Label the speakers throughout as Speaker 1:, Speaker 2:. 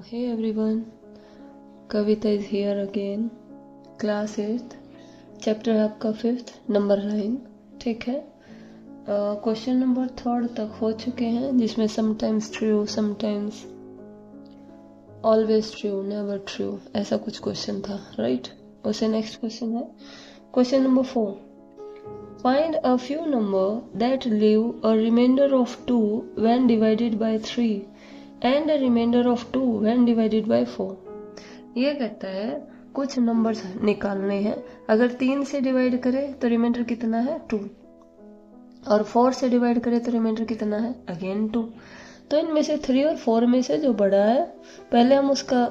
Speaker 1: Hey everyone, Kavita is here again. Class 8th, chapter है आपका 5th, number 9. ठीक है. क्वेश्चन नंबर 3 तक हो चुके हैं, जिसमें sometimes true, sometimes always true, never true, ऐसा कुछ क्वेश्चन था. राइट. उससे नेक्स्ट क्वेश्चन है question number 4. Find a few number that leave a remainder of 2 when divided by 3 and a remainder of 2 when divided by 4. ये कहता है कुछ numbers निकालने हैं. अगर 3 से डिवाइड करें तो रिमाइंडर कितना है 2, और 4 से डिवाइड करें तो रिमाइंडर कितना है अगेन 2. तो इनमें से 3 और 4 में से जो बड़ा है पहले हम उसका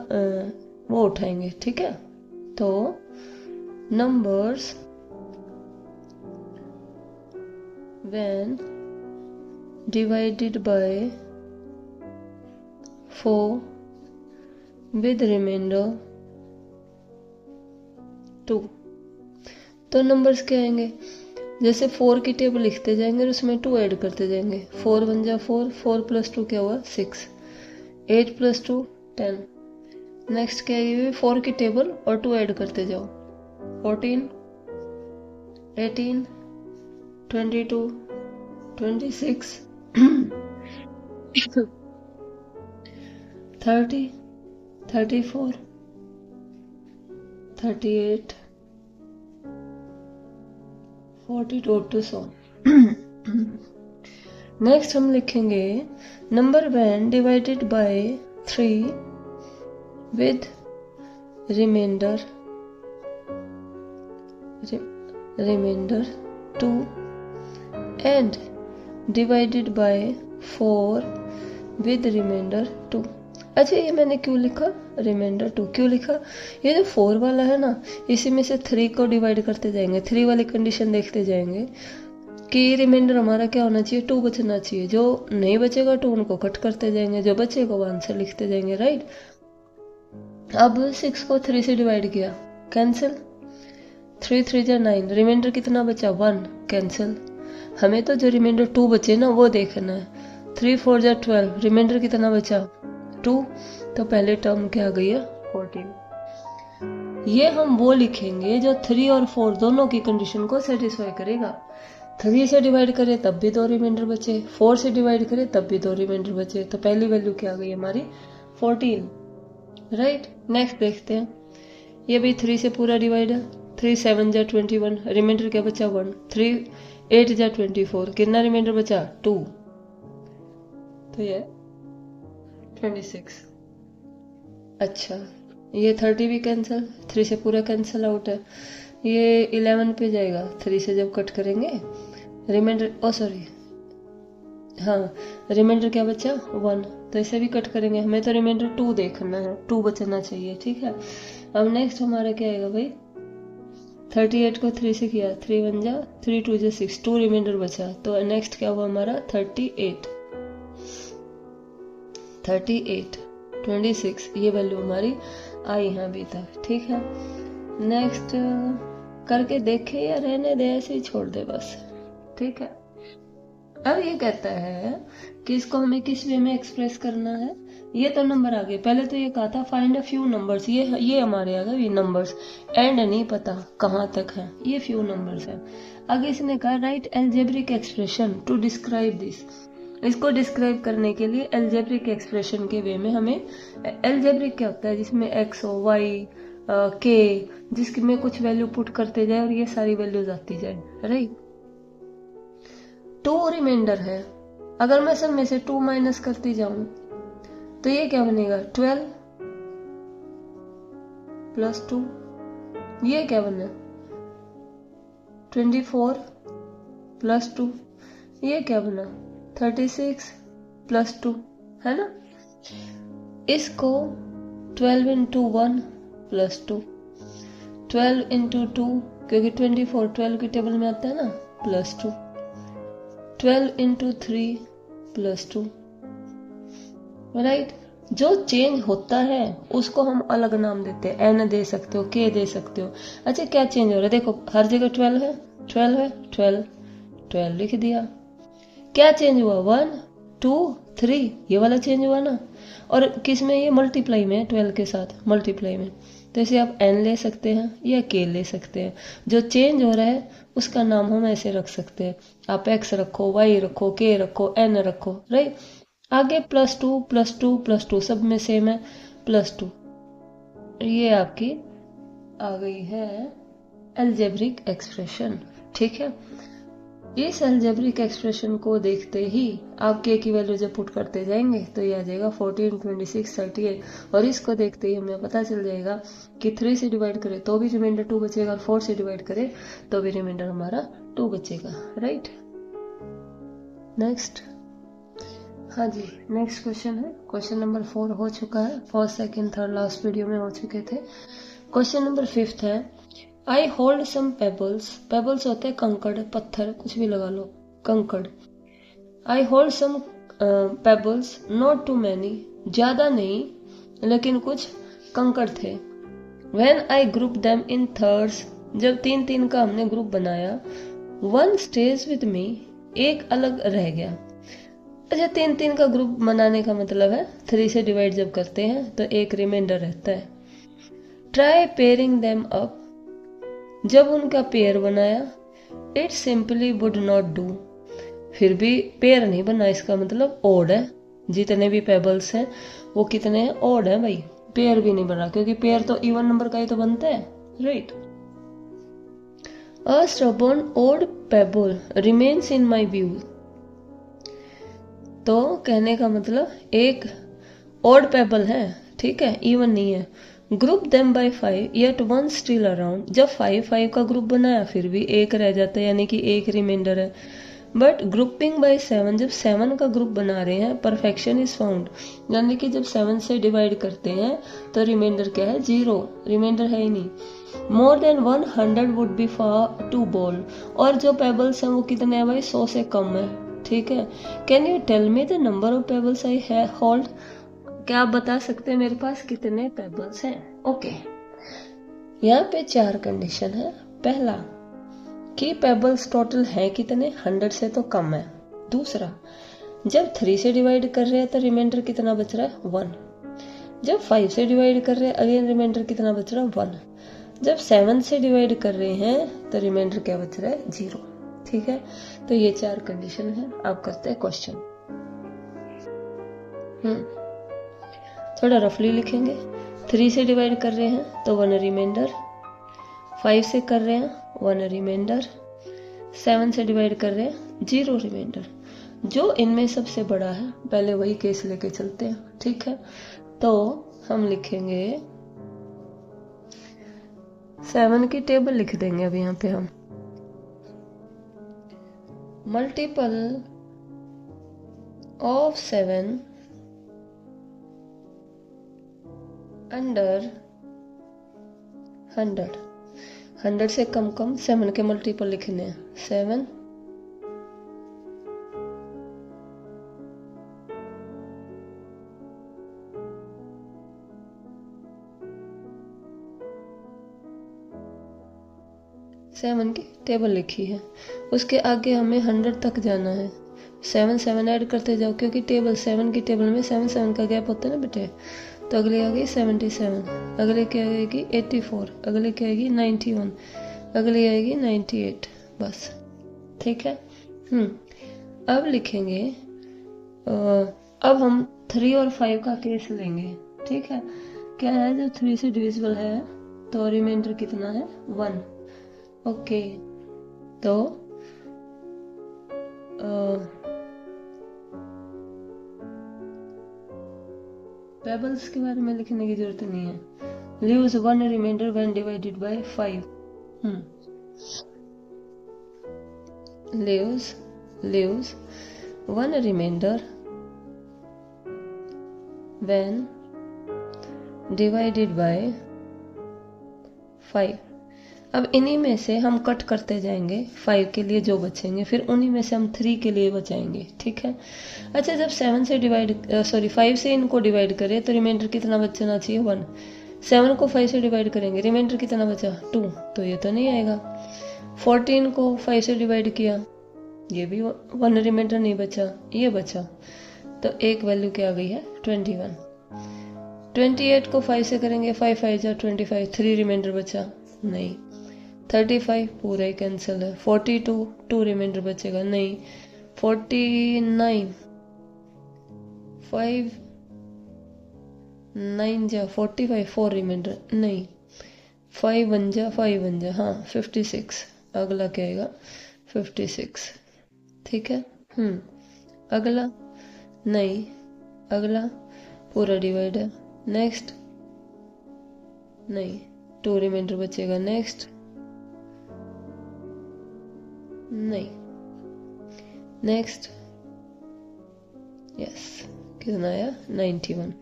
Speaker 1: वो उठाएंगे. ठीक है. तो numbers when divided by 4 with remainder 2. तो नंबर्स क्या आएंगे, जैसे 4 की टेबल लिखते जाएंगे और उसमें 2 ऐड करते जाएंगे. 4 1 जा 4, 4 + 2 क्या हुआ 6, 8 + 2 10. नेक्स्ट क्या है 4 की टेबल और 2 ऐड करते जाओ. 14 18 22 26 30 34 38 42 up to so. नेक्स्ट हम लिखेंगे number when divided by 3 with remainder 2 and divided by 4 with remainder 2. अच्छा, ये मैंने क्यों लिखा रिमाइंडर 2 क्यों लिखा? ये जो 4 वाला है ना, इसी में से 3 को डिवाइड करते जाएंगे. 3 वाली कंडीशन देखते जाएंगे कि रिमाइंडर हमारा क्या होना चाहिए 2 बचना चाहिए. जो नहीं बचेगा 2 उनको कट करते जाएंगे, जो बचेगा वो आंसर लिखते जाएंगे. राइट. अब 6 को 3 से डिवाइड किया, कैंसिल. 3 3 जा 9, रिमाइंडर कितना बचा 1, कैंसिल. हमें तो जो रिमाइंडर 2 बचे ना वो देखना है. 3 4 जा 12, रिमाइंडर कितना बचा 2. तो पहले टर्म क्या आ गई है 14. ये हम वो लिखेंगे जो 3 और 4 दोनों की कंडीशन को सेटिस्फाई करेगा. 3 से डिवाइड करे तब भी 2 रिमाइंडर बचे, 4 से डिवाइड करे तब भी 2 रिमाइंडर बचे. तो पहली वैल्यू क्या आ गई हमारी 14. राइट. नेक्स्ट देखते हैं. ये भी 3 से पूरा डिवाइड है. 3 7 जा 21, रिमाइंडर क्या बचा 1. 3 8 जा 24, कितना रिमाइंडर बचा 2. तो ये 26. अच्छा, ये 30 भी कैंसिल, 3 से पूरा कैंसिल आउट है. ये 11 पे जाएगा. 3 से जब कट करेंगे रिमाइंडर सॉरी हाँ रिमाइंडर क्या बचा 1. तो इसे भी कट करेंगे. हमें तो रिमाइंडर 2 देखना है, 2 बचना चाहिए. ठीक है. अब नेक्स्ट हमारा क्या आएगा भाई 38 को 3 से किया, 3 1 जा 3 2 जा 6, 2 रिमाइंडर बचा. तो नेक्स्ट क्या हुआ हमारा 38 26. ये वैल्यू हमारी आई है अभी तक. ठीक है. नेक्स्ट करके देखे या रहने दे, ऐसे ही छोड़ दे बस. ठीक है. अब ये कहता है कि इसको हमें किस वे में एक्सप्रेस करना है. ये तो नंबर आ गए. पहले तो ये कहा था फाइंड अ फ्यू नंबर्स. ये हमारे आ गए ये नंबर्स. एंड नहीं पता कहाँ तक है, ये फ्यू नंबर्स है. आगे इसने कहा right algebraic expression to describe this. इसको डिस्क्राइब करने के लिए अलजेब्रिक एक्सप्रेशन के वे में हमें, अलजेब्रिक क्या होता है जिसमें एक्स हो वाई के, जिसकी में कुछ वैल्यू पुट करते जाए और ये सारी वैल्यूज आती जाए. राइट. 2 रिमाइंडर है. अगर मैं सब में से 2 माइनस करती जाऊं तो ये क्या बनेगा 12 + 2. ये क्या बना 24 + 2. ये क्या बना 36 + 2, है ना. इसको 12 × 1 + 2, 12 × 2 क्योंकि 24 12 की टेबल में आता है ना +2, 12 × 3 + 2. राइट. जो चेंज होता है उसको हम अलग नाम देते हैं. एन दे सकते हो, के दे सकते हो. अच्छा, क्या चेंज हो रहा है देखो, हर जगह 12 है, 12 है, 12 12 लिख दिया. क्या चेंज हुआ 1 2 3, ये वाला चेंज हुआ ना. और किस में, ये मल्टीप्लाई में है, 12 के साथ मल्टीप्लाई में, तो इसे आप n ले सकते हैं या k ले सकते हैं। जो चेंज हो रहा है उसका नाम हम ऐसे रख सकते हैं, आप x रखो, y रखो, k रखो, n रखो, राइट। आगे +2 +2 +2 सब में सेम है, +2। ये आपकी आ गई है अलजेब्रिक एक्सप्रेशन, ठीक है। इस अलजेब्रिक एक्सप्रेशन को देखते ही आप k की वैल्यू जब पुट करते जाएंगे तो ये आ जाएगा 14, 26, 38, और इसको देखते ही हमें पता चल जाएगा कि 3 से डिवाइड करें तो भी रिमाइंडर 2 बचेगा, और 4 से डिवाइड करें तो भी रिमाइंडर हमारा 2 बचेगा, राइट। नेक्स्ट, हाँ जी, नेक्स्ट क्वेश्चन है, क्वेश्चन नंबर 4 हो चुका है, first second third last video में हो चुके थे। क्वेश्चन नंबर 5 है, I hold some pebbles, pebbles होते हैं कंकड़, पत्थर, कुछ भी लगा लो, कंकड़। I hold some pebbles not too many, ज्यादा नहीं लेकिन कुछ कंकड़ थे। When I group them in thirds, जब 3-3 का हमने ग्रुप बनाया, वन स्टेज विद मी, एक अलग रह गया। अच्छा, 3-3 का ग्रुप बनाने का मतलब है 3 से डिवाइड जब करते हैं तो एक रिमाइंडर रहता है। ट्राई पेयरिंग देम अप, जब उनका पेयर बनाया, it simply would not do, फिर भी पेयर नहीं बना, इसका मतलब ओड है। जितने भी पेबल्स हैं वो कितने हैं, ओड है भाई, पेयर भी नहीं बना, क्योंकि पेयर तो इवन नंबर का ही तो बनता है, right. A stubborn odd pebble remains in my view, तो कहने का मतलब एक ओड पेबल है, ठीक है, इवन नहीं है। Group them by 5 yet one still around, जब 5 का ग्रुप बनाया फिर भी एक रह जाता है, यानी कि एक रिमाइंडर है। बट ग्रुपिंग बाय 7, जब 7 का ग्रुप बना रहे हैं, परफेक्शन इज फाउंड, यानी कि जब 7 से डिवाइड करते हैं तो रिमाइंडर क्या है, 0, रिमाइंडर है ही नहीं। More than 100 would be far to ball, और जो पेबल्स हैं वो कितने हैं भाई, 100 से कम है, ठीक है। Can you tell me the number of pebbles I hold, क्या आप बता सकते हैं मेरे पास कितने पेबल्स हैं। ओके, यहाँ पे 4 कंडीशन है। पहला कि पेबल्स टोटल है कितने, 100 से तो कम है। दूसरा, जब 3 से डिवाइड कर रहे हैं तो रिमाइंडर कितना बच रहा है, 1। जब 5 से डिवाइड कर रहे हैं अगेन रिमाइंडर कितना बच रहा है, 1। जब 7 से डिवाइड कर रहे हैं तो रिमाइंडर क्या बच रहा है, 0, ठीक है। तो ये 4 कंडीशन है। आप करते हैं क्वेश्चन, थोड़ा रफली लिखेंगे। 3 से डिवाइड कर रहे हैं तो 1 रिमाइंडर, 5 से कर रहे हैं 1 रिमाइंडर, 7 से डिवाइड कर रहे हैं 0 रिमाइंडर। जो इनमें सबसे बड़ा है पहले वही केस लेके चलते हैं, ठीक है। तो हम लिखेंगे 7 की टेबल लिख देंगे अब यहाँ पे हम, मल्टीपल ऑफ 7 अंडर 100, 100 से कम 7 के मल्टीपल लिखने हैं, 7 7 की टेबल लिखी है। उसके आगे हमें 100 तक जाना है, 7 ऐड करते जाओ, क्योंकि टेबल 7 की टेबल में 7 का गैप होता है ना बेटे। तो अगली आ गई 77, अगले की आएगी 84, अगले की आएगी 91, अगली आएगी 98, बस, ठीक है। अब लिखेंगे, अब हम 3 और 5 का केस लेंगे, ठीक है। क्या है, जो 3 से डिविजिबल है तो रिमाइंडर कितना है, 1, ओके। तो पेबल्स के बारे में लिखने की जरूरत नहीं है। Leaves 1 reminder when divided by 5, leaves 1 reminder when divided by 5। अब इन्हीं में से हम कट करते जाएंगे 5 के लिए जो बचेंगे, फिर उन्हीं में से हम 3 के लिए बचाएंगे, ठीक है। अच्छा, जब 7 से 5 से इनको डिवाइड करें तो रिमाइंडर कितना बचना चाहिए, 1। 7 को 5 से डिवाइड करेंगे, रिमाइंडर कितना बचा, 2, तो ये तो नहीं आएगा। 14 को 5 से डिवाइड किया, ये भी 1 रिमाइंडर नहीं बचा, ये बचा, तो एक वैल्यू क्या आ गई है, 21, 28 को 5 से करेंगे, 5 5 जा 25, 3 रिमाइंडर बचा नहीं। 35 पूरा ही कैंसिल है। 42 2 रिमाइंडर बचेगा नहीं। 49 5 9 जा 45 4 रिमाइंडर नहीं। 5 1 जा 5 1 जा हाँ 56। अगला क्या आएगा 56। ठीक है। अगला नहीं, अगला पूरा डिवाइड है। नेक्स्ट नहीं, 2 रिमाइंडर बचेगा। नेक्स्ट नहीं। नेक्स्ट यस कितना आया 91।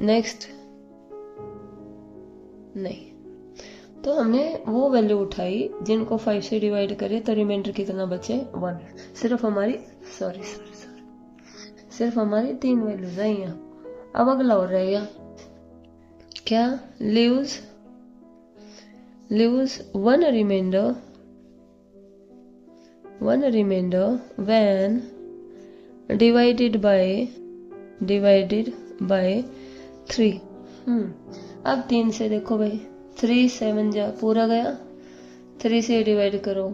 Speaker 1: नेक्स्ट नहीं। तो हमने वो वैल्यू उठाई जिनको 5 से डिवाइड करे तो रिमाइंडर कितना बचे 1। सिर्फ हमारी सिर्फ हमारी 3 वैल्यूज आई हैं। अब अगला और रहेगा क्या, leaves one reminder when divided by 3। अब 3 से देखो भाई, 3 7 जा पूरा गया, 3 से डिवाइड करो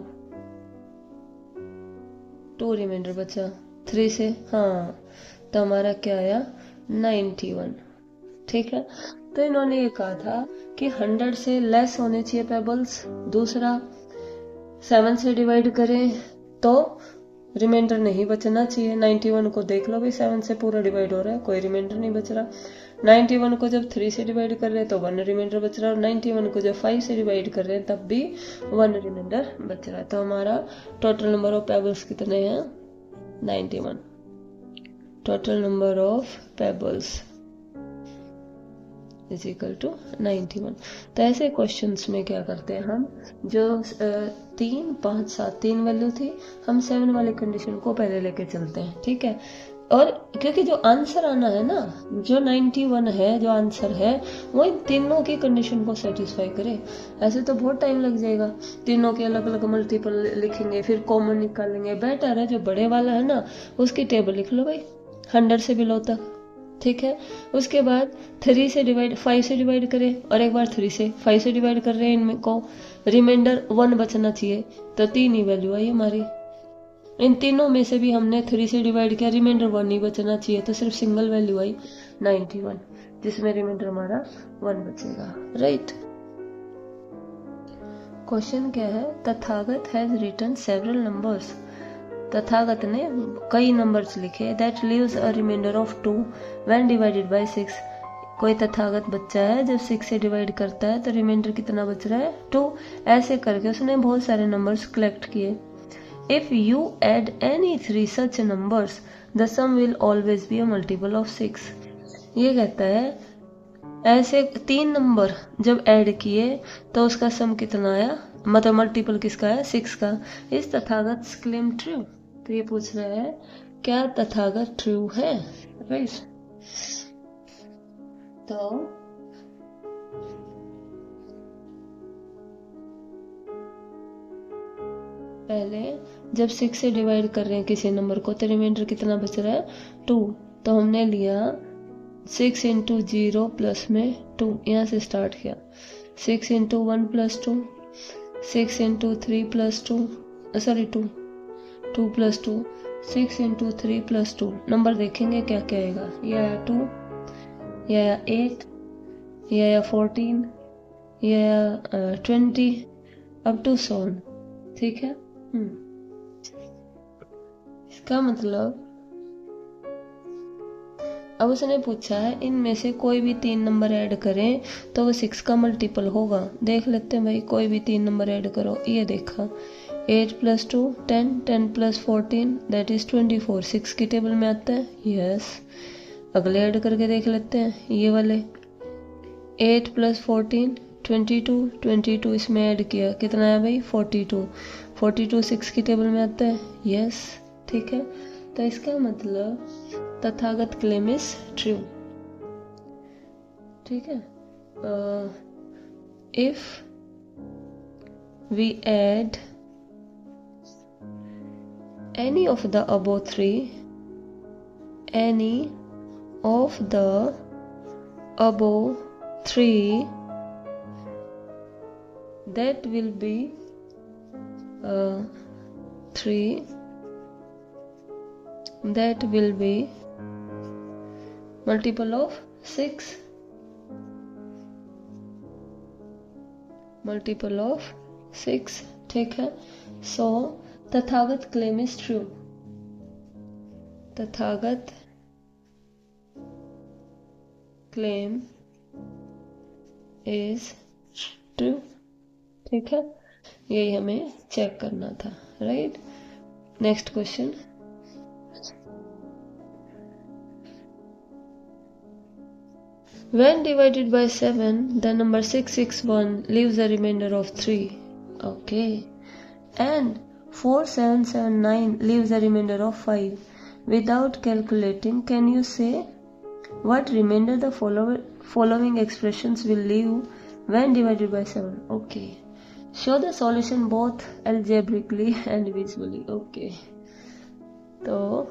Speaker 1: 2 रिमाइंडर बचा 3 से हाँ, तो हमारा क्या आया 91। ठीक है। तो इन्होंने ये कहा था कि 100 से लेस होने चाहिए पेबल्स। दूसरा 7 से डिवाइड करें तो रिमाइंडर नहीं बचना चाहिए। 91 को देख लो भाई, 7 से पूरा डिवाइड हो रहा है, कोई रिमाइंडर नहीं बच रहा। 91 को जब 3 से डिवाइड कर रहे हैं तो 1 रिमाइंडर बच रहा है, और 91 को जब 5 से डिवाइड कर रहे हैं तब भी 1 रिमाइंडर बच रहा है। तो हमारा टोटल नंबर ऑफ पेबल्स कितने हैं 91। Total number of pebbles is equal to 91। तो ऐसे क्वेश्चंस में क्या करते हैं हम, जो 3 5 7 3 वैल्यू थी, हम 7 वाले कंडीशन को पहले लेके चलते हैं। ठीक है। और क्योंकि जो आंसर आना है ना, जो 91 है जो आंसर है, वो इन तीनों की कंडीशन को सेटिस्फाई करे। ऐसे तो बहुत टाइम लग जाएगा, तीनों के अलग अलग मल्टीपल लिखेंगे, फिर कॉमन निकालेंगे। बेटर है जो बड़े वाला है ना, उसकी टेबल लिख लो भाई 100 से बिलो तक। ठीक है। उसके बाद 3 से डिवाइड 5 से डिवाइड करें, और एक बार 3 से 5 से डिवाइड कर रहे हैं, इनमें को रिमाइंडर 1 बचना चाहिए, तो 3 ही वैल्यू आई हमारी। इन तीनों में से भी हमने 3 से डिवाइड किया, रिमाइंडर 1 ही बचना चाहिए, तो सिर्फ सिंगल वैल्यू आई 91, जिसमें रिमाइंडर हमारा 1 बचेगा। राइट। क्वेश्चन क्या है, Tathagat has written several numbers. Tathagat ने कई नंबर्स लिखे that leaves a reminder of 2 when divided by 6। कोई तथागत बच्चा है, जब 6 से डिवाइड करता है तो रिमाइंडर कितना बच रहा है 2। ऐसे करके उसने बहुत सारे नंबर्स कलेक्ट किए। If you add any 3 such numbers the sum will always be a multiple of 6। ये कहता है ऐसे 3 नंबर जब ऐड किए तो उसका सम कितना आया, मतलब मल्टीपल किसका है 6 का। इस तथागत क्लेम ट्रू। तो ये पूछ रहा है क्या तथागत ट्रू है। राइट। तो पहले जब 6 से डिवाइड कर रहे हैं किसी नंबर को, तो रिमाइंडर कितना बच रहा है 2। तो हमने लिया 6 इंटू 0 प्लस में 2, यहाँ से स्टार्ट किया। 6 into 1 plus 2, 6 into 3 plus 2, sorry 2 plus 2, 6 into 3 plus 2। Number देखेंगे क्या क्या आएगा, ये आया 2, ये आया 8, ये आया 14, ये आया 20 अप टू 100। ठीक है। इसका मतलब अब उसने पूछा है इनमें से कोई भी 3 नंबर ऐड करें तो वो 6 का मल्टीपल होगा। देख लेते हैं भाई, कोई भी 3 नंबर ऐड करो। ये देखा 8 प्लस 2 10, 10 प्लस 14 दैट इज 24। 6 की टेबल में आता है। यस। अगले ऐड करके देख लेते हैं, ये वाले 8 प्लस 14 22, 22 इसमें ऐड किया, कितना है भाई 42। 42 6 की टेबल में आता है। यस। ठीक है। तो इसका मतलब तथागत क्लेम इज ट्रू। ठीक है। If we add any of the above 3, any of the above three, that will be 3, that will be multiple of 6, multiple of 6, ठीक है. So Tathagata claim is true. Tathagata claim is true, ठीक है. यही हमें check करना था, right. Next question. When divided by 7, the number 661 leaves a remainder of 3. Okay. And 4779 leaves a remainder of 5. Without calculating, can you say what remainder the following expressions will leave when divided by 7? Okay. Show the solution both algebraically and visually. Okay. तो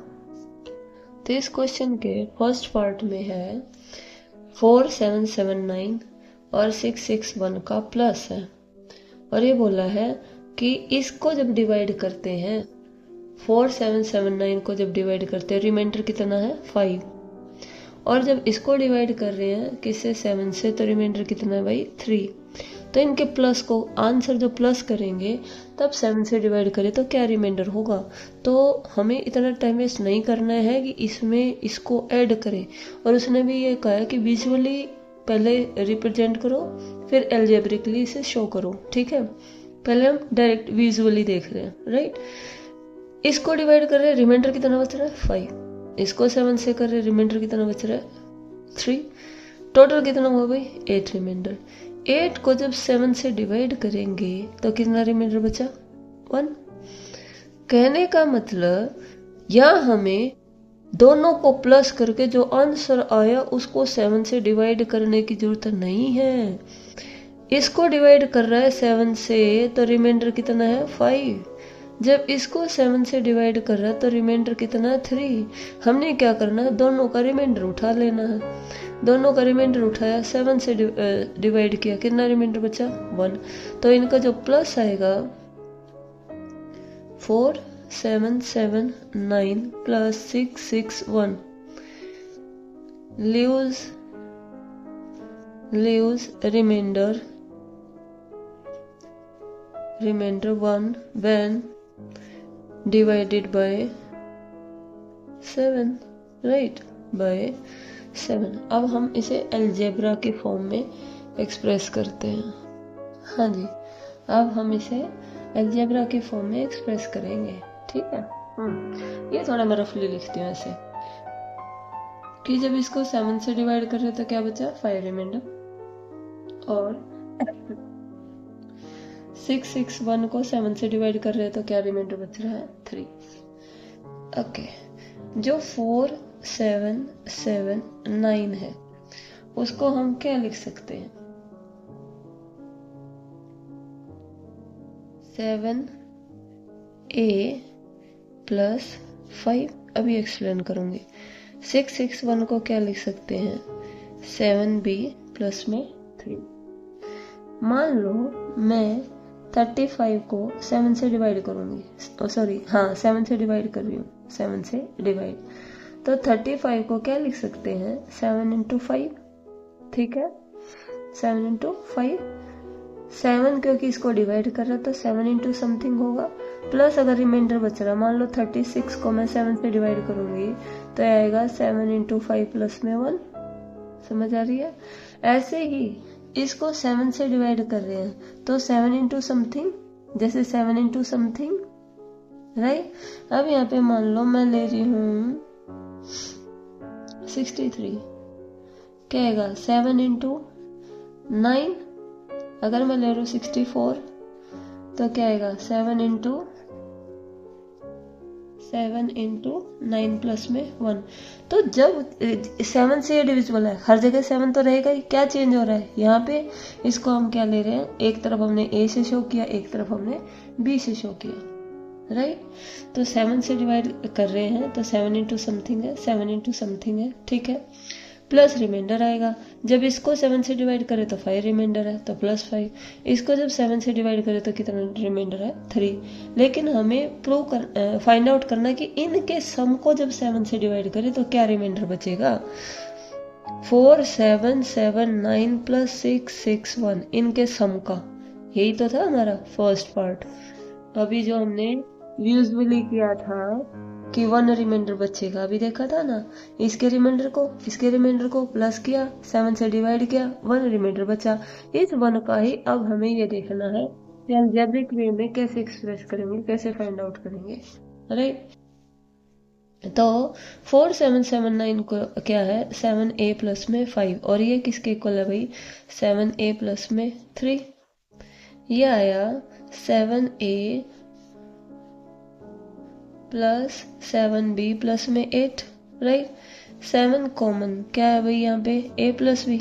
Speaker 1: इस question के first part में है 4779 और 661 का plus है, और ये बोला है कि इसको जब डिवाइड करते हैं, 4779 को जब डिवाइड करते हैं, रिमाइंडर कितना है 5, और जब इसको डिवाइड कर रहे हैं किससे 7 से, तो रिमाइंडर कितना है भाई 3. तो इनके प्लस को आंसर जो प्लस करेंगे तब 7 से डिवाइड करें तो क्या रिमाइंडर होगा. तो हमें इतना टाइम वेस्ट नहीं करना है कि इसमें इसको ऐड करें, और उसने भी ये कहा कि विजुअली पहले रिप्रेजेंट करो फिर एल्जेब्रिकली इसे शो करो, ठीक है. पहले हम डायरेक्ट विजुअली देख रहे हैं, राइट. इसको डिवाइड कर रहे हैं, रिमाइंडर कितना बच रहा है 5, इसको 7 से कर रहे हैं, रिमाइंडर कितना बच रहा है 3, टोटल कितना हुआ भाई 8 रिमाइंडर. 8 को जब 7 से डिवाइड करेंगे तो कितना रिमाइंडर बचा 1. कहने का मतलब यहाँ हमें दोनों को प्लस करके जो आंसर आया उसको 7 से डिवाइड करने की जरूरत नहीं है. इसको डिवाइड कर रहा है 7 से तो रिमाइंडर कितना है 5. जब इसको 7 से डिवाइड कर रहा है तो रिमाइंडर कितना है 3. हमने क्या करना है, दोनों का रिमाइंडर उठा लेना है. दोनों का रिमाइंडर उठाया, 7 से डिवाइड किया, कितना रिमाइंडर बचा 1. तो इनका जो प्लस आएगा 4779 plus 661 leaves remainder 1 when divided by 7, right, by 7. अब हम इसे अलजेब्रा के फॉर्म में एक्सप्रेस करते हैं. हाँ जी, अब हम इसे अलजेब्रा के फॉर्म में एक्सप्रेस करेंगे, ठीक है. ये थोड़ा मैं रफली लिखती हूँ ऐसे कि जब इसको 7 से डिवाइड कर रहे तो क्या बचा 5 रिमाइंडर, और 661 को 7 से डिवाइड कर रहे हैं तो क्या रिमाइंडर बच रहा है 3. ओके. जो 4779 है उसको हम क्या लिख सकते हैं 7a प्लस 5. अभी एक्सप्लेन करूंगी. 661 को क्या लिख सकते हैं 7b प्लस में 3. मान लो मैं 35 को 7 से डिवाइड करूंगी, सॉरी हाँ 7 से डिवाइड कर रही हूँ, 7 से डिवाइड, तो 35 को क्या लिख सकते हैं 7 into 5, ठीक है. 7 into 5, 7 क्योंकि इसको डिवाइड कर रहा तो 7 into समथिंग होगा, प्लस अगर रिमाइंडर बच रहा, मान लो 36 को मैं 7 से डिवाइड करूंगी तो आएगा 7 into 5 प्लस में 1. समझ आ रही है. ऐसे ही इसको 7 से डिवाइड कर रहे हैं तो 7 into समथिंग, जैसे 7 into समथिंग, राइट. अब यहाँ पे मान लो मैं ले रही हूँ 63, क्या आएगा 7 into 9. अगर मैं ले रही हूँ 64 तो क्या आएगा 7 into 9 प्लस में 1. तो जब 7 से डिविजिबल है, हर जगह 7 तो रहेगा ही. क्या चेंज हो रहा है यहाँ पे, इसको हम क्या ले रहे हैं, एक तरफ हमने a से शो किया, एक तरफ हमने b से शो किया, राइट। तो 7 से डिवाइड कर रहे हैं तो 7 इंटू समथिंग है, 7 इंटू समथिंग है, ठीक है। प्लस रिमाइंडर आएगा, जब इसको 7 से डिवाइड करें तो 5 रिमाइंडर है तो +5, इसको जब 7 से डिवाइड करें तो कितना रिमाइंडर है 3। लेकिन हमें फाइंड आउट करना कि इनके सम को जब 7 से डिवाइड करें तो क्या रिमाइंडर बचेगा। 4 7 7 9 + 6 6 1, इनके सम का, यही तो था हमारा फर्स्ट पार्ट। अभी जो हमने यूजुअली किया था कि 1 रिमाइंडर बचेगा, अभी देखा था ना, इसके रिमाइंडर को प्लस किया, 7 से डिवाइड किया, 1 रिमाइंडर बचा। इस 1 का ही अब हमें ये देखना है कि अलजेब्रिक वे में कैसे एक्सप्रेस करेंगे, कैसे फाइंड आउट करेंगे, राइट। तो 4 7 7 9 को क्या है, 7a प्लस में 5, और ये किसके इक्वल है भाई, 7a प्लस में 3। ये आया 7a प्लस 7b प्लस में 8, राइट। 7 कॉमन क्या है भाई यहाँ पे, a प्लस b,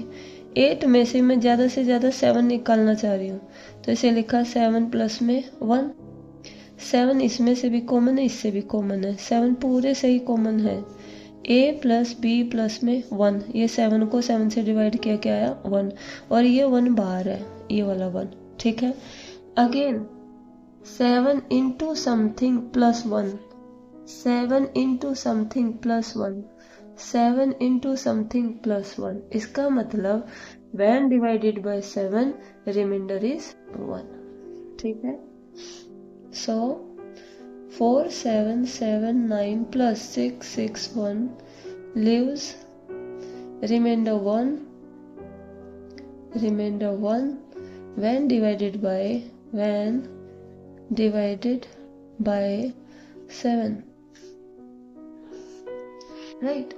Speaker 1: 8 में से मैं ज़्यादा से ज़्यादा 7 निकालना चाह रही हूँ, तो इसे लिखा 7 प्लस में 1। 7 इसमें से भी कॉमन है, इससे भी कॉमन है, 7 पूरे से ही कॉमन है। a प्लस b प्लस में 1, ये 7 को 7 से डिवाइड किया, क्या आया 1, और ये 1 बाहर है, ये वाला 1, ठीक है। Again 7 into something plus 1, 7 into something plus 1, 7 into something plus 1, इसका मतलब when divided by 7 remainder is 1, ठीक है। So 4 7 7 9 plus 6 6 1 leaves remainder 1 when divided by 7, right.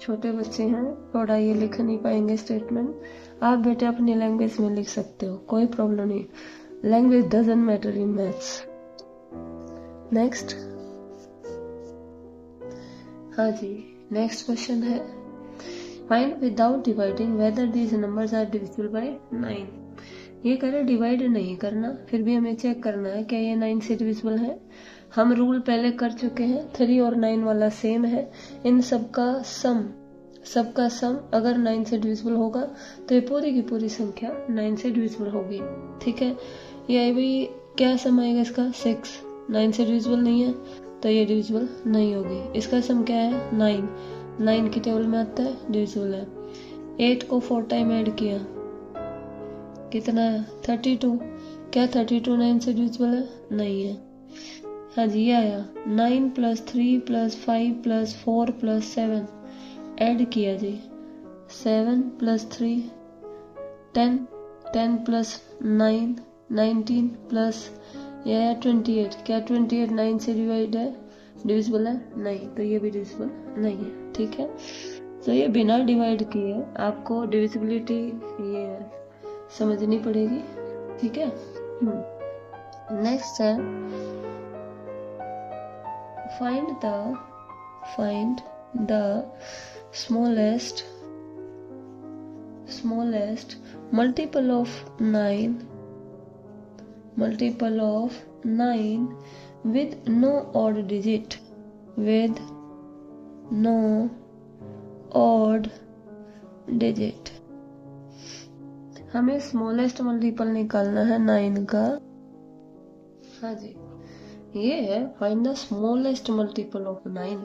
Speaker 1: छोटे बच्चे हैं, थोड़ा ये लिख नहीं पाएंगे स्टेटमेंट, आप बेटे अपनी लैंग्वेज में लिख सकते हो, कोई प्रॉब्लम नहीं, language doesn't matter in maths. Next, हाँ जी, नेक्स्ट क्वेश्चन है find without dividing whether these numbers are divisible by 9। ये कह रहे डिवाइड नहीं करना, फिर भी हमें चेक करना है क्या ये 9 से डिविजिबल है। हम रूल पहले कर चुके हैं, 3 और 9 वाला सेम है, इन सबका सम अगर 9 से डिविजिबल होगा तो ये पूरी की पूरी संख्या 9 से डिविजिबल होगी, ठीक है। ये भी क्या सम आएगा इसका, 6, 9 से डिविजिबल नहीं है तो ये डिविजिबल नहीं होगी। इसका सम क्या है, 9 की टेबल में आता है, डिविजिबल है। 8 को 4 टाइम ऐड किया, कितना है 32, क्या 32 9 से डिविजिबल है, नहीं है। हाँ जी, ये आया 9 + 3 + 5 + 4 + 7 ऐड किया जी, 7 + 3 10, 10 + 9 19 प्लस ये आया 28, क्या 28 9 से डिविजिबल है, नहीं, तो ये भी डिविजिबल नहीं है, ठीक है। तो ये बिना डिवाइड किए आपको डिविजिबिलिटी ये समझनी पड़ेगी, ठीक है। नेक्स्ट है find the smallest multiple of 9 with no odd digit, हमें स्मॉलेस्ट मल्टीपल निकालना है 9 का। हाँ जी, ये है find the smallest multiple of 9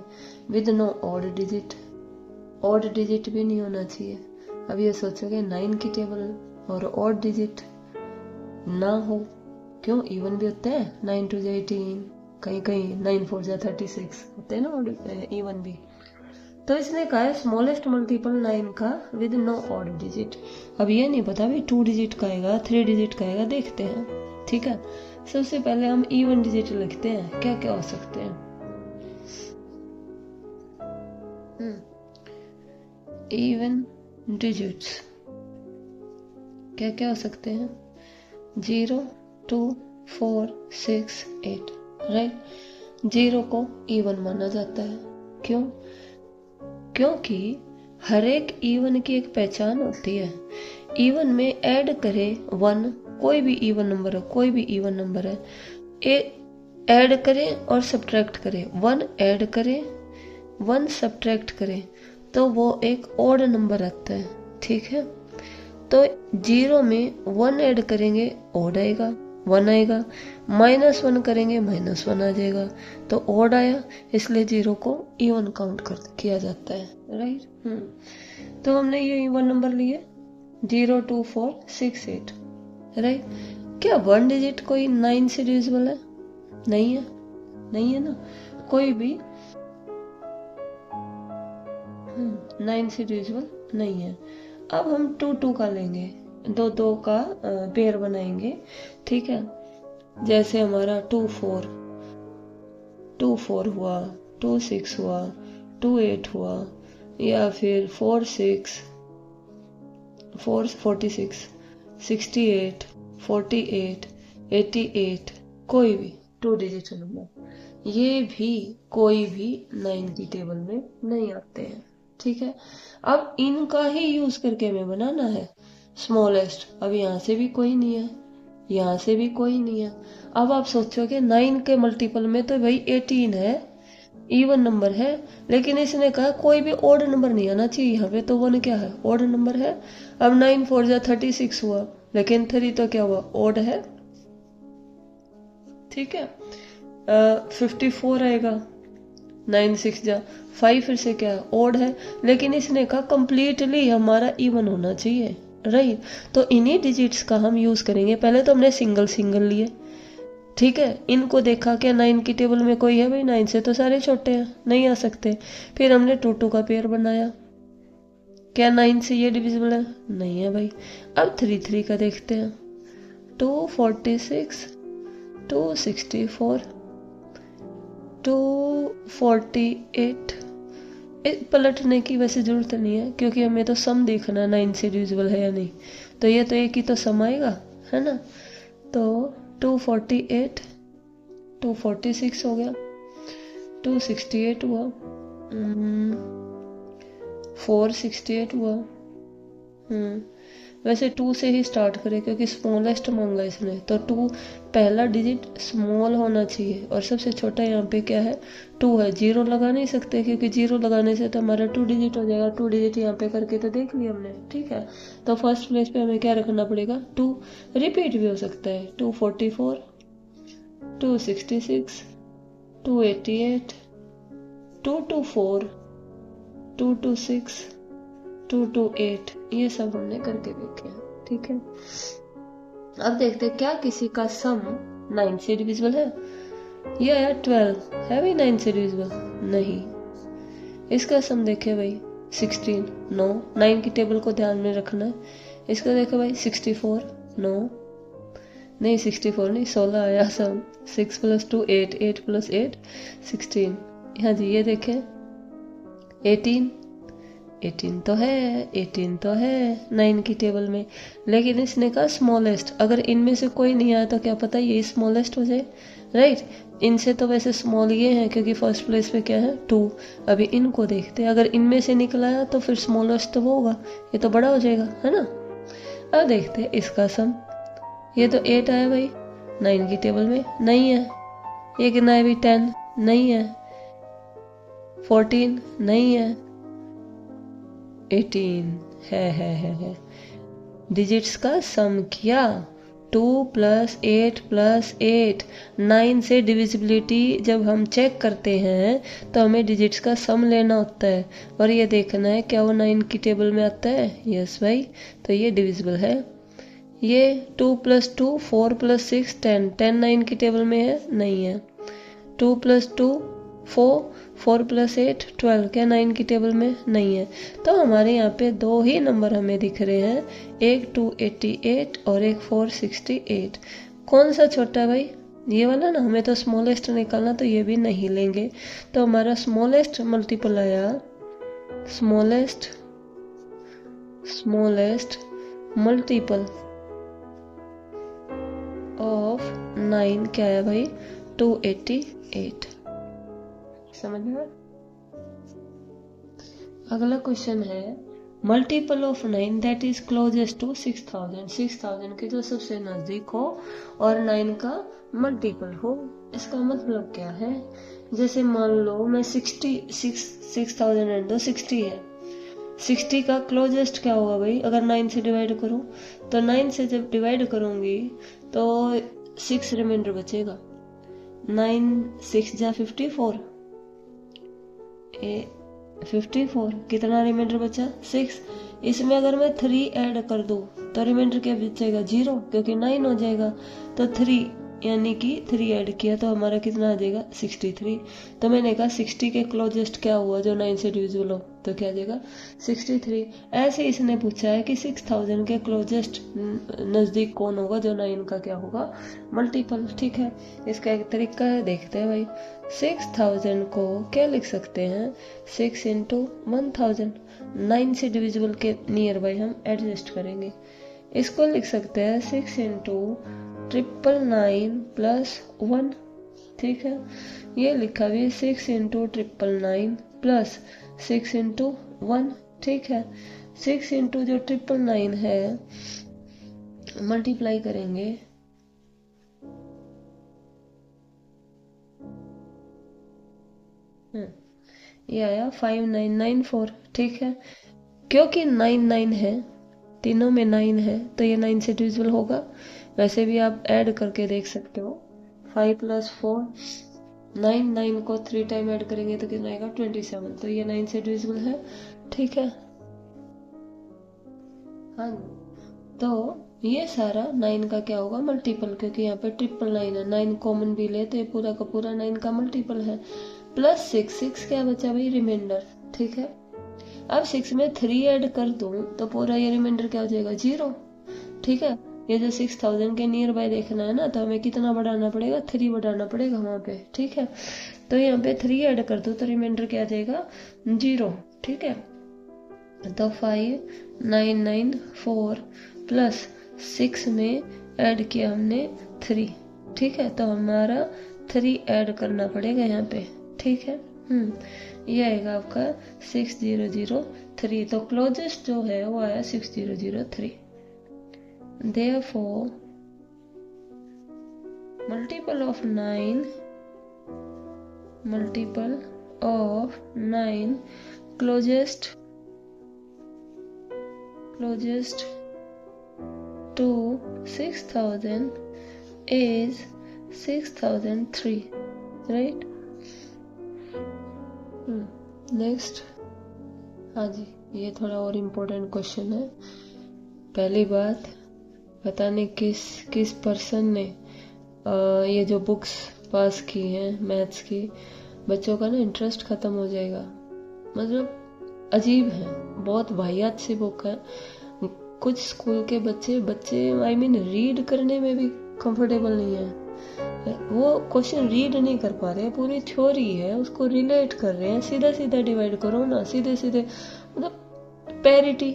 Speaker 1: with no odd digit. Odd digit भी नहीं होना चाहिए। अब ये सोचोगे 9 की टेबल और ऑड डिजिट ना हो, क्यों, इवन भी होते हैं, 9 2 18, कहीं 9 4 36 होते हैं ना इवन भी। तो इसने कहा है स्मॉलेस्ट मल्टीपल 9 का विद नो ऑड डिजिट। अब ये नहीं पता भी 2 डिजिट का आएगा 3 डिजिट का आएगा, देखते हैं, ठीक है। सबसे पहले हम इवन डिजिट लिखते हैं, क्या क्या हो सकते हैं। इवन डिजिट्स क्या क्या हो सकते हैं, 0 2 4 6 8, राइट। 0 को इवन माना जाता है, क्यों, क्योंकि हर एक इवन की एक पहचान होती है। इवन में ऐड करे 1, कोई भी इवन नंबर है, ऐड करें और सब्ट्रैक्ट करें, 1 ऐड करें 1 सब्ट्रैक्ट करें तो वो एक ऑड नंबर आता है, ठीक है। तो 0 में 1 ऐड करेंगे ऑड आएगा, 1 आएगा, -1 करेंगे -1 आ जाएगा, तो ऑड आया, इसलिए 0 को इवन काउंट किया जाता है, राइट। तो हमने ये इवन नंबर लिए 0 2 4 6 8, राइट। क्या 1 डिजिट कोई 9 से डिविजिबल है? नहीं है, नहीं है ना, कोई भी 9 से डिविजिबल नहीं है। अब हम 2 2 का लेंगे, 2 2 का पेयर बनाएंगे, ठीक है। जैसे हमारा 2 4 हुआ, 2 6 हुआ, 2 8 हुआ, या फिर 4 6 4 46 68 48 88, कोई भी 2 डिजिट नंबर, ये भी कोई भी 9 की टेबल में नहीं आते हैं, ठीक है। अब इनका ही यूज करके हमें बनाना है स्मॉलेस्ट। अब यहाँ से भी कोई नहीं है, यहाँ से भी कोई नहीं है। अब आप सोचोगे 9 के मल्टीपल में तो भाई 18 है, इवन नंबर है, लेकिन इसने कहा कोई भी ऑड नंबर नहीं आना चाहिए यहाँ पे, तो 1 क्या है? ऑड नंबर है। अब 9 4 जा 36 हुआ, लेकिन 3 तो क्या हुआ? ऑड है, ठीक है। 54 आएगा, 9 6 जा 5 फिर से क्या है? ऑड है, लेकिन इसने कहा कंप्लीटली हमारा इवन होना चाहिए, राइट। तो इन्हीं डिजिट्स का हम यूज करेंगे। पहले तो हमने सिंगल सिंगल लिए, ठीक है। इनको देखा क्या 9 की टेबल में कोई है? भाई 9 से तो सारे छोटे हैं, नहीं आ सकते। फिर हमने 2 2 का पेयर बनाया, क्या 9 से ये डिविजिबल है? नहीं है भाई। अब 3 3 का देखते हैं, 2 46 2 64 2 48। पलटने की वैसे जरूरत नहीं है, क्योंकि हमें तो सम देखना है 9 से डिविजिबल है या नहीं। तो ये तो एक ही तो सम आएगा, है ना। तो 248 246 हो गया, 268 हुआ, 468 हुआ। वैसे 2 से ही स्टार्ट करें क्योंकि स्मॉलेस्ट मांगा इसने, तो 2 पहला डिजिट स्मॉल होना चाहिए, और सबसे छोटा यहाँ पे क्या है? 2 है। 0 लगा नहीं सकते क्योंकि 0 लगाने से तो हमारा 2 डिजिट हो जाएगा। 2 डिजिट यहाँ पे करके तो देख लिया हमने, ठीक है। तो फर्स्ट प्लेस पे हमें क्या रखना पड़ेगा? 2। रिपीट भी हो सकता है, 244 266 288 224 226 228, ये सब हमने करके देखे हैं, ठीक है। अब देखते हैं क्या किसी का सम 9 से डिविजिबल है। ये है 12, है भाई 9 से डिविजिबल? नहीं। इसका सम देखे भाई 16, नो। 9 की टेबल को ध्यान में रखना है। इसका देखो भाई 64, नो। नहीं 64 नहीं, 16 आया सम। 6 + 2 8, 8 + 8 16। हाँ जी, ये देखें 18 तो है, 18 तो है 9 की टेबल में, लेकिन इसने कहा स्मॉलेस्ट। अगर इनमें से कोई नहीं आया तो क्या पता ये स्मॉलेस्ट हो जाए, राइट। इनसे तो वैसे स्मॉल ये है क्योंकि फर्स्ट प्लेस पे क्या है? 2। अभी इनको देखते हैं, अगर इनमें से निकला आया तो फिर स्मॉलेस्ट तो वो होगा, ये तो बड़ा हो जाएगा, है ना। अब देखते हैं इसका सम। ये तो 8 आया भाई, 9 की टेबल में नहीं है। ये कितना है भाई? 10 नहीं है, 14 नहीं है, 18 है। डिजिट्स का सम किया, 2 + 8 + 8। 9 से डिविजिबिलिटी जब हम चेक करते हैं तो हमें डिजिट्स का सम लेना होता है, और ये देखना है क्या वो 9 की टेबल में आता है। यस भाई, तो ये डिविजिबल है। ये 2 + 2 4 + 6 10, 10 9 की टेबल में है? नहीं है। 2 + 2 4 4 + 8 12, क्या 9 की टेबल में? नहीं है। तो हमारे यहाँ पे 2 ही नंबर हमें दिख रहे हैं, एक 288 और एक 468। कौन सा छोटा है भाई? ये वाला ना। हमें तो स्मॉलेस्ट निकालना, तो ये भी नहीं लेंगे। तो हमारा स्मॉलेस्ट मल्टीपल आया, स्मॉलेस्ट मल्टीपल ऑफ 9 क्या है भाई? 288। समझ में? अगला क्वेश्चन है multiple of 9 that is closest to 6000। 6000 के जो सबसे नजदीक हो और 9 का मल्टीपल हो। इसका मतलब क्या है, जैसे मान लो मैं 60,000 एंड दो 60 है, 60 का क्लोजेस्ट क्या होगा भाई, अगर 9 से डिवाइड करूं तो 9 से जब डिवाइड करूंगी तो 6 रिमाइंडर बचेगा। 9 6 जा 54, 54 कितना रिमाइंडर बचा 6। इसमें अगर मैं 3 ऐड कर दूं तो रिमाइंडर क्या बचेगा 0, क्योंकि 9 हो जाएगा। तो 3 यानी कि 3 ऐड किया तो हमारा कितना आ जाएगा 63। तो मैंने कहा 60 के क्लोजेस्ट क्या हुआ जो 9 से डिविजिबल हो, तो क्या आ जाएगा 63। ऐसे इसने पूछा है कि 6000 के क्लोजेस्ट नजदीक कौन होगा जो 9 का क्या होगा मल्टीपल। ठीक है, इसका एक तरीका है, देखते हैं भाई। 6000 को क्या लिख सकते हैं 6 इंटू 1000, 9 से डिविजिबल के नियर बाई हम एडजस्ट करेंगे। इसको लिख सकते हैं 6 इंटू 999 प्लस 1। ठीक है, ये लिखा भी 6 इंटू 999 प्लस 6 इंटू 1। ठीक है, 6 इंटू जो 999 है मल्टीप्लाई करेंगे ये आया 5994। ठीक है, क्योंकि 99 है, तीनों में 9 है तो ये 9 से डिविजिबल होगा। वैसे भी आप ऐड करके देख सकते हो, 5 + 4 9, 9 को 3 टाइम ऐड करेंगे तो कितना आएगा 27, तो ये 9 से डिविजिबल है। ठीक है, हाँ, तो ये सारा 9 का क्या होगा मल्टीपल, क्योंकि यहाँ पे 999 है, 9 कॉमन भी ले तो ये पूरा का पूरा 9 का मल्टीपल है। प्लस 6 क्या बचा भाई रिमाइंडर। ठीक है, अब 6 में 3 ऐड कर दूं तो पूरा ये रिमाइंडर क्या हो जाएगा 0। ठीक है, ये जो 6000 के नियर बाय देखना है ना, तो हमें कितना बढ़ाना पड़ेगा 3 बढ़ाना पड़ेगा वहां पे। ठीक है, तो यहाँ पे 3 ऐड कर दो तो रिमाइंडर क्या आ जाएगा 0। ठीक है, तो 5994 प्लस 6 में ऐड किया हमने 3। ठीक है, तो हमारा 3 ऐड करना पड़ेगा यहाँ पे। ठीक है, ये आएगा आपका 6003। तो क्लोजेस्ट जो है वो आया 6003। Therefore multiple of 9 closest to 6000 is 6003, right? Next, हाँ जी, ये थोड़ा और इम्पोर्टेंट क्वेश्चन है। पहली बात, पता नहीं किस पर्सन ने ये जो बुक्स पास की हैं मैथ्स की, बच्चों का ना इंटरेस्ट खत्म हो जाएगा। मतलब अजीब है, बहुत वाहियात सी बुक है। कुछ स्कूल के बच्चे आई मीन रीड करने में भी कंफर्टेबल नहीं है, वो क्वेश्चन रीड नहीं कर पा रहे, पूरी थ्योरी है उसको रिलेट कर रहे हैं, सीधा सीधा डिवाइड करो ना, सीधे सीधे। मतलब पैरिटी,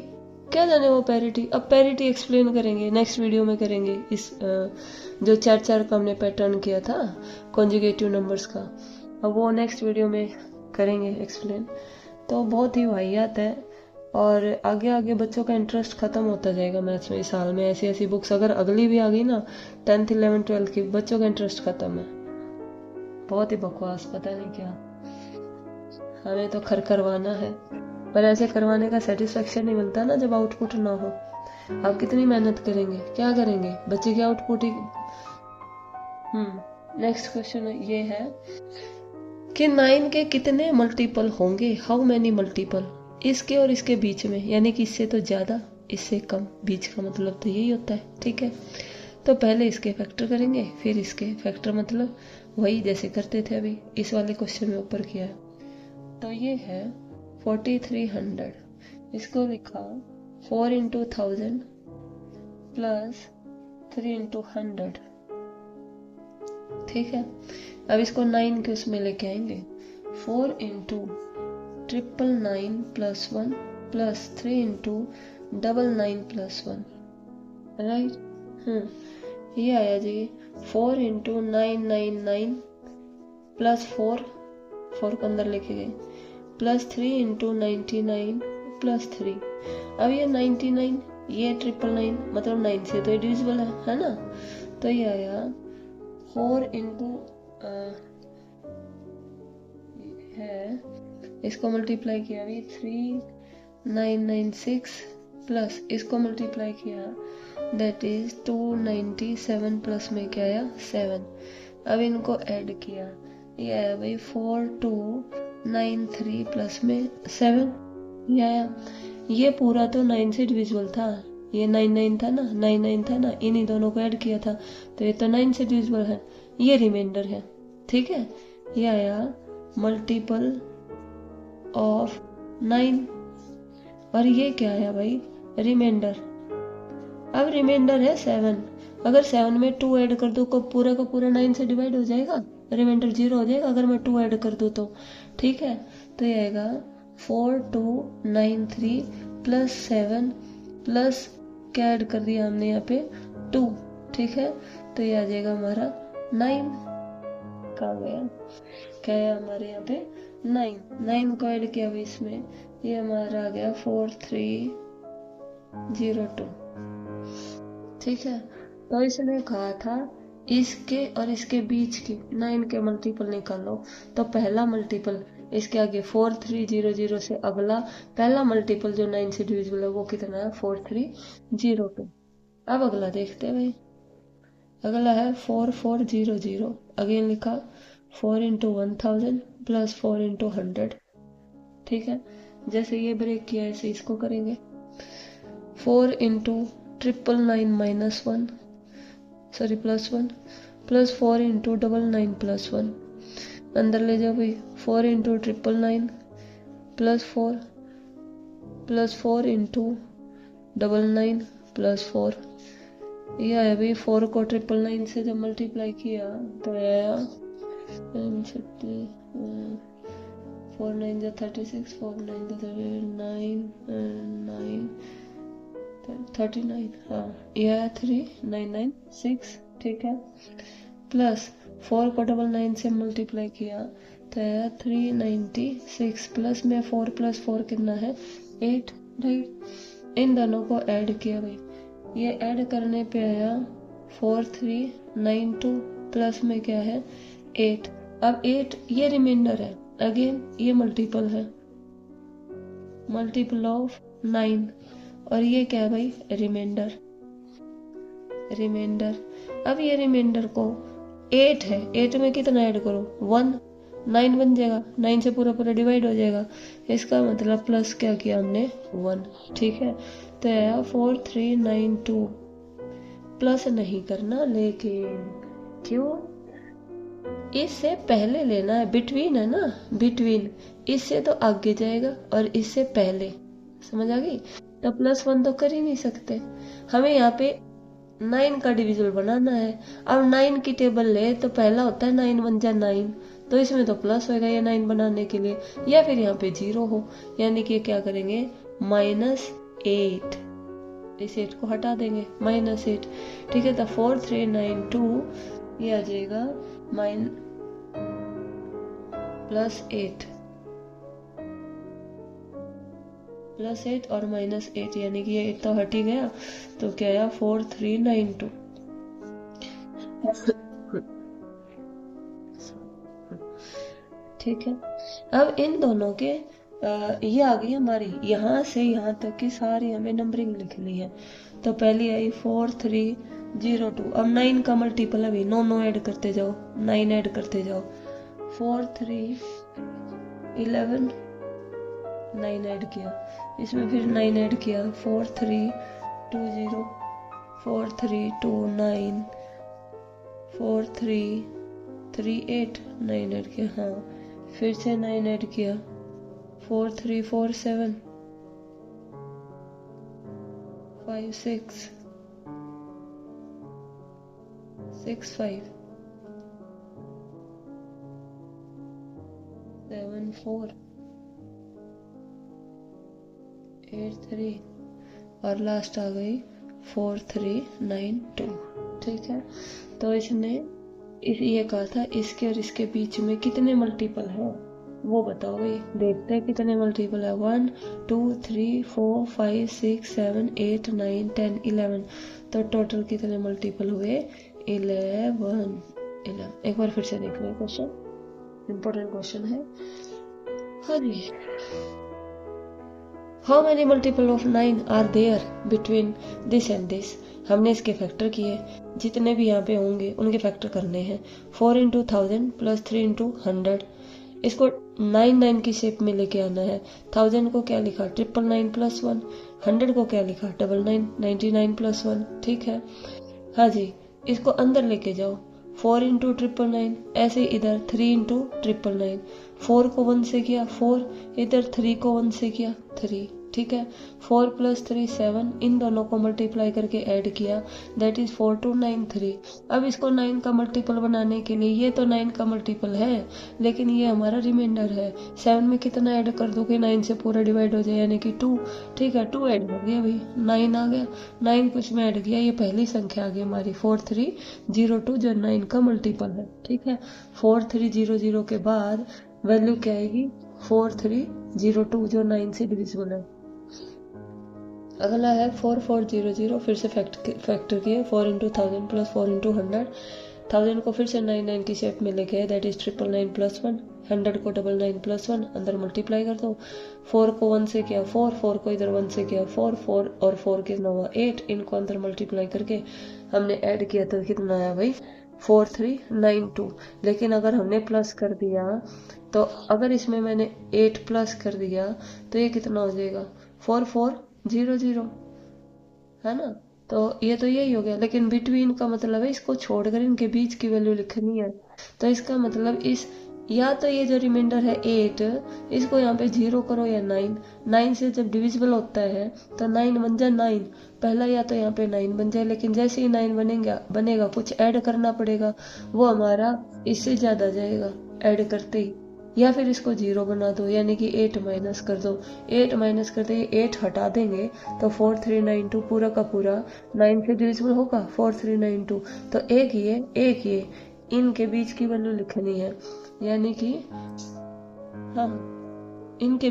Speaker 1: क्या जाने वो पैरिटी। अब पैरिटी एक्सप्लेन करेंगे नेक्स्ट वीडियो में करेंगे, इस जो 4 का हमने पैटर्न किया था कॉन्जुगेटिव नंबर्स का, अब वो नेक्स्ट वीडियो में करेंगे एक्सप्लेन। तो बहुत ही वाहियात है और आगे आगे बच्चों का इंटरेस्ट खत्म होता जाएगा मैथ्स में। इस साल में ऐसी ऐसी बुक्स अगर अगली भी आ गई ना 10th 11th 12th की, बच्चों का इंटरेस्ट खत्म है। बहुत ही बकवास, पता नहीं क्या। हमें तो खर करवाना है, पर ऐसे करवाने का सेटिस्फेक्शन नहीं मिलता ना जब आउटपुट ना हो। आप कितनी मेहनत करेंगे, क्या करेंगे, बच्चे की आउटपुट ही। नेक्स्ट क्वेश्चन ये है कि 9 के कितने मल्टीपल होंगे, हाउ मेनी मल्टीपल, इसके और इसके बीच में, यानी कि इससे तो ज्यादा इससे कम, बीच का मतलब तो यही होता है। ठीक है, तो पहले इसके फैक्टर करेंगे फिर इसके फैक्टर, मतलब वही जैसे करते थे अभी इस वाले क्वेश्चन में ऊपर किया है। तो ये है 4300, इसको लिखा 4 इंटू 1000 प्लस 3 इंटू 100। ठीक है, अब इसको 9 के उसमें लेके आएंगे, 4 into 999 plus 1 plus 3 into 99 plus 1, right. ये आया जी 4 इंटू 999 प्लस 4 को अंदर लेके गए, प्लस 3 इंटू 99 प्लस 3। अब ये 99, ये 999 मतलब 9 से तो डिविजिबल है ना, तो ये आया 4 इंटू है, इसको मल्टीप्लाई किया अभी 3996 प्लस इसको मल्टीप्लाई किया दैट इज 297 प्लस में क्या आया 7। अब इनको ऐड किया, ये आया भाई 4293 प्लस में 7 ये आया। ये पूरा तो 9 से डिविजिबल था, ये 99 था ना, 99 था ना, इन्हीं दोनों को ऐड किया था तो ये तो 9 से डिविजिबल है, ये रिमाइंडर है। ठीक है, ये आया मल्टीपल ऑफ 9 और ये क्या आया भाई रिमाइंडर। अब रिमाइंडर है 7, अगर 7 में 2 ऐड कर दूं तो पूरा का पूरा 9 से डिवाइड हो जाएगा, रिमाइंडर 0 हो जाएगा अगर मैं 2 ऐड कर दूं तो। ठीक है, तो ये आएगा 4293 प्लस 7 प्लस क्या ऐड कर दिया हमने यहाँ पे 2। ठीक है, तो ये आ जाएगा हमारा 9 का गया, क्या है हमारे यहाँ पे 9 को ऐड किया भी इसमें, ये हमारा आ गया 4302। ठीक है, तो इसने कहा था इसके और इसके बीच की 9 के मल्टीपल निकालो, तो पहला मल्टीपल इसके आगे 4300 से अगला पहला मल्टीपल जो 9 से डिविजिबल है वो कितना है 4302। अब अगला देखते हैं भाई, अगला है 4400, अगेन लिखा 4 इंटू 1000 प्लस 4 इंटू 100। ठीक है, जैसे ये ब्रेक किया ऐसे इसको करेंगे, 4 into 999 minus 1 sorry plus 1 plus 4 into 99 plus 1, अंदर ले जाओ भाई, 4 इंटू 999 प्लस 4 इंटू 99 प्लस 4, ये आया भाई 4 को 999 से जब मल्टीप्लाई किया तो आया 4 9 जा 36, 4 9 जा 39, हाँ ये आया 3996। ठीक है, प्लस 4 को 99 से मल्टीप्लाई किया तो आया 396 प्लस में 4 प्लस 4 कितना है 8। राइट, इन दोनों को ऐड किया भाई, ये ऐड करने पे आया 4392 प्लस में क्या है 8। अब 8 ये रिमाइंडर है, अगेन ये मल्टीपल है, मल्टीपल ऑफ 9 और ये क्या है भाई रिमाइंडर। अब ये रिमाइंडर को 8 है, 8 में कितना ऐड करो 1, 9 बन जाएगा, 9 से पूरा पूरा डिवाइड हो जाएगा, इसका मतलब प्लस क्या किया हमने 1। ठीक है, तो आया 4392 प्लस नहीं करना, लेकिन क्यों, इससे पहले लेना है, बिटवीन है ना, बिटवीन, इससे तो आगे जाएगा और इससे पहले, समझ आ गई, तो प्लस 1 तो कर ही नहीं सकते, हमें यहाँ पे 9 का डिविजिबल बनाना है। अब 9 की टेबल ले तो पहला होता है 9 1 जा 9, तो इसमें तो प्लस होगा ये 9 बनाने के लिए, या फिर यहाँ पे 0 हो, यानी कि क्या करेंगे -8, इस 8 को हटा देंगे -8। ठीक है, तो 4392 ये आ जाएगा +8 और -8, यानी कि ये 8 तो हट ही गया, तो क्या आया 4392। ठीक है, अब इन दोनों के ये आ गई हमारी यहाँ से यहाँ तक की सारी हमें नंबरिंग लिखनी है। तो पहली आई 4302, अब 9 का मल्टीपल अभी 9 ऐड करते जाओ, 9 ऐड करते जाओ, 4 3 11 9 ऐड किया, इसमें फिर 9 ऐड किया, 4320 4329 4338 9 ऐड किया, हाँ फिर से 9 ऐड किया, 4347 56 65 74 83 और लास्ट आ गई 4392। ठीक है, तो इसने ये कहा था इसके और इसके बीच में कितने मल्टीपल है वो बताओ भाई, देखते हैं कितने मल्टीपल है। 1 2 3 4 5 6 7 8 9 10 11, तो टोटल कितने मल्टीपल हुए 11। 11। एक बार फिर से देख लें क्वेश्चन, इंपॉर्टेंट क्वेश्चन है। हाँ जी, how many multiple of 9 are there between this and this. हमने इसके फैक्टर किए, जितने भी यहाँ पे होंगे उनके फैक्टर करने हैं। 4 इंटू 1000 प्लस 3 इंटू 100, इसको 9 की शेप में लेके आना है। 1000 को क्या लिखा 999 प्लस 1, 100 को क्या लिखा 99, 99 प्लस 1, ठीक है। हाँ जी, इसको अंदर लेके जाओ, 4 इंटू 999, ऐसे इधर 3 इंटू 999, 4 को 1 से किया 4, इधर 3 को 1 से किया 3, ठीक है। 4 प्लस 3 7, इन दोनों को मल्टीप्लाई करके ऐड किया, दैट इज 4293। अब इसको 9 का मल्टीपल बनाने के लिए, ये तो 9 का मल्टीपल है लेकिन ये हमारा रिमाइंडर है। 7 में कितना ऐड कर दो कि 9 से पूरा डिवाइड हो जाए, यानी कि 2, ठीक है। 2 ऐड हो गया भाई, 9 आ गया, 9 कुछ में ऐड किया, ये पहली संख्या आ गई हमारी 4302 जो 9 का मल्टीपल है, ठीक है। 4300 के बाद वैल्यू क्या आएगी 4302 जो 9 से डिविजिबल है। अगला है 4400, फिर से फैक्टर किया, 4 इंटू 1000 प्लस 4 इंटू 100, 1000 को फिर से 99 की शेप में लेके आए, दैट इज 999 प्लस 1, 100 को 99 प्लस 1, अंदर मल्टीप्लाई कर दो। 4 को 1 से किया 4, 4 को इधर 1 से किया 4, 4 और 4 के 9 8, इनको अंदर मल्टीप्लाई करके हमने ऐड किया तो कितना आया भाई 4392। लेकिन अगर हमने प्लस कर दिया तो अगर इसमें मैंने 8 प्लस कर दिया तो ये कितना हो जाएगा 4400, है ना। तो ये तो यही हो गया, लेकिन बिटवीन का मतलब है इसको छोड़कर इनके बीच की वैल्यू लिखनी है। तो इसका मतलब इस, या तो ये जो रिमाइंडर है 8, इसको यहाँ पे 0 करो या 9, 9 से जब डिविजिबल होता है तो 9 बन जाए 9, पहला या तो यहाँ पे 9 बन जाए, लेकिन जैसे ही 9 बनेगा कुछ ऐड करना पड़ेगा, वो हमारा इससे ज्यादा जाएगा ऐड करते ही, या फिर इसको 0 बना दो, यानी कि 8 माइनस कर दो। 8 माइनस करते ही 8 हटा देंगे तो 4392 पूरा का पूरा 9 से डिविजिबल होगा 4392। तो एक ये इनके बीच की वैल्यू लिखनी है, यानी कि हाँ इनके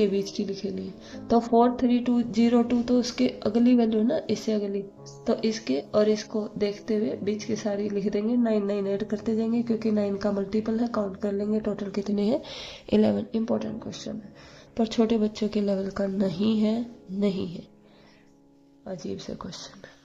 Speaker 1: बीच की लिखनी है। तो 4302 तो उसके अगली वैल्यू ना, इससे अगली, तो इसके और इसको देखते हुए बीच के सारी लिख देंगे, 9 ऐड करते जाएंगे क्योंकि 9 का मल्टीपल है। काउंट कर लेंगे टोटल कितने हैं 11। इंपॉर्टेंट क्वेश्चन है पर छोटे बच्चों के लेवल का नहीं है, अजीब सा क्वेश्चन है।